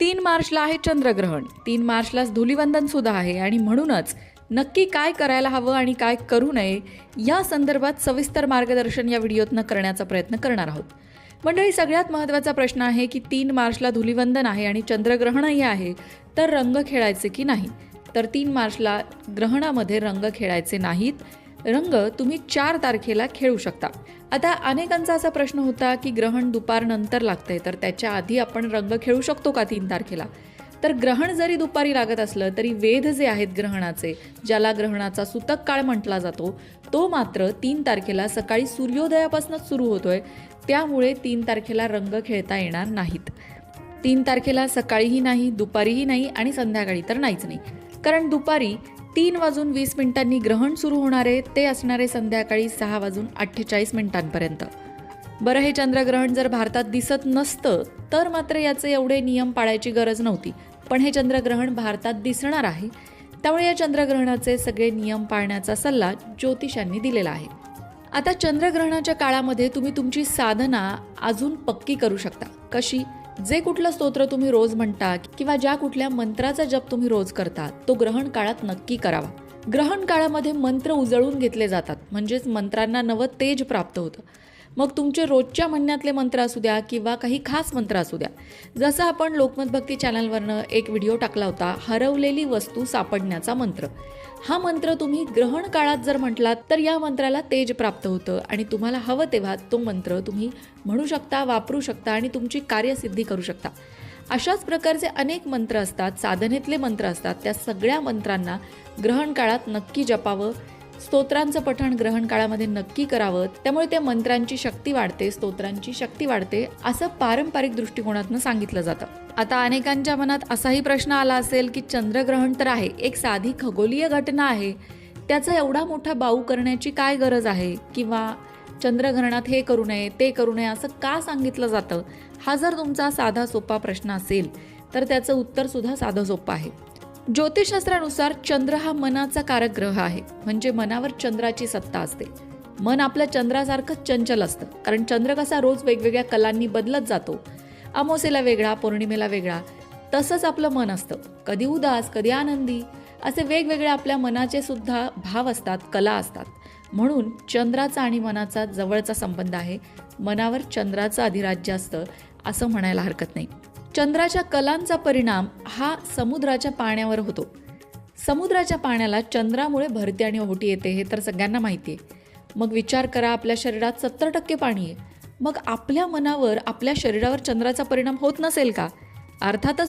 3 मार्चला आहे चंद्रग्रहण. 3 मार्चलाच धुलिवंदन सुद्धा आहे आणि म्हणूनच नक्की काय करायला हवं आणि काय करू नये या संदर्भात सविस्तर मार्गदर्शन या व्हिडिओतनं करण्याचा प्रयत्न करणार आहोत. मंडळी, सगळ्यात महत्त्वाचा प्रश्न आहे की 3 मार्चला धुलिवंदन आहे आणि चंद्रग्रहणही आहे, तर रंग खेळायचे की नाही? तर 3 मार्चला ग्रहणामध्ये रंग खेळायचे नाहीत. रंग तुम्ही 4 तारखेला खेळू शकता. आता अनेकांचा असा प्रश्न होता की ग्रहण दुपारनंतर लागतंय, तर त्याच्या आधी आपण रंग खेळू शकतो का 3 तारखेला? तर ग्रहण जरी दुपारी लागत असलं तरी वेध जे आहेत ग्रहणाचे, ज्याला ग्रहणाचा सूतक काळ म्हटला जातो, तो मात्र 3 तारखेला सकाळी सूर्योदयापासूनच सुरू होतोय. त्यामुळे 3 तारखेला रंग खेळता येणार नाहीत. 3 तारखेला सकाळीही नाही, दुपारीही नाही आणि संध्याकाळी तर नाहीच नाही. कारण दुपारी 3:20 ग्रहण सुरू होणार आहे, ते असणारे संध्याकाळी 6:48 बरं, हे चंद्रग्रहण जर भारतात दिसत नसतं तर मात्र याचे एवढे नियम पाळायची गरज नव्हती. पण हे चंद्रग्रहण भारतात दिसणार आहे, त्यामुळे या चंद्रग्रहणाचे सगळे नियम पाळण्याचा सल्ला ज्योतिषांनी दिलेला आहे. आता चंद्रग्रहणाच्या काळामध्ये तुम्ही तुमची साधना अजून पक्की करू शकता. कशी? जे कुठलं स्तोत्र तुम्ही रोज म्हणता किंवा ज्या कुठल्या मंत्राचा जप तुम्ही रोज करता, तो ग्रहण काळात नक्की करावा. ग्रहण काळामध्ये मंत्र उजळून घेतले जातात, म्हणजेच मंत्रांना नवं तेज प्राप्त होतं. मग तुमचे रोजच्या म्हणण्यातले मंत्र असू द्या किंवा काही खास मंत्र असू द्या. जसं आपण लोकमत भक्ती चॅनलवरनं एक व्हिडिओ टाकला होता, हरवलेली वस्तू सापडण्याचा मंत्र. हा मंत्र तुम्ही ग्रहण काळात जर म्हटलात तर या मंत्राला तेज प्राप्त होतं आणि तुम्हाला हवं तेव्हा तो मंत्र तुम्ही म्हणू शकता, वापरू शकता आणि तुमची कार्यसिद्धी करू शकता. अशाच प्रकारचे अनेक मंत्र असतात, साधनेतले मंत्र असतात. त्या सगळ्या मंत्रांना ग्रहण काळात नक्की जपावं. स्तोत्रांचं पठण ग्रहण काळामध्ये नक्की करावं. त्यामुळे त्या मंत्रांची शक्ती वाढते, स्तोत्रांची शक्ती वाढते, असं पारंपरिक दृष्टिकोनातून सांगितलं जातं. आता अनेकांच्या मनात असाही प्रश्न आला असेल की चंद्रग्रहण तर आहे, एक साधी खगोलीय घटना आहे, त्याचा एवढा मोठा बाऊ करण्याची काय गरज आहे? किंवा चंद्रग्रहणात हे करू नये, ते करू नये असं का सांगितलं जातं? हा जर तुमचा साधा सोपा प्रश्न असेल तर त्याचं उत्तर सुद्धा साधं सोपं आहे. ज्योतिषशास्त्रानुसार चंद्र हा मनाचा कारक ग्रह आहे, म्हणजे मनावर चंद्राची सत्ता असते. मन आपल्या चंद्रासारखंच चंचल असतं, कारण चंद्र कसा रोज वेगवेगळ्या कलांनी बदलत जातो. अमावास्येला वेगळा, पौर्णिमेला वेगळा. तसंच आपलं मन असतं, कधी उदास, कधी आनंदी, असे वेगवेगळे आपल्या मनाचे सुद्धा भाव असतात, कला असतात. म्हणून चंद्राचा आणि मनाचा जवळचा संबंध आहे. मनावर चंद्राचं अधिराज्य असतं असं म्हणायला हरकत नाही. चंद्राच्या कलांचा परिणाम हा समुद्राच्या पाण्यावर होतो. समुद्राच्या पाण्याला चंद्रामुळे भरती आणि ओहोटी येते, हे तर सगळ्यांना माहिती आहे. मग विचार करा, आपल्या शरीरात 70% पाणी आहे. मग आपल्या मनावर, आपल्या शरीरावर चंद्राचा परिणाम होत नसेल का? अर्थातच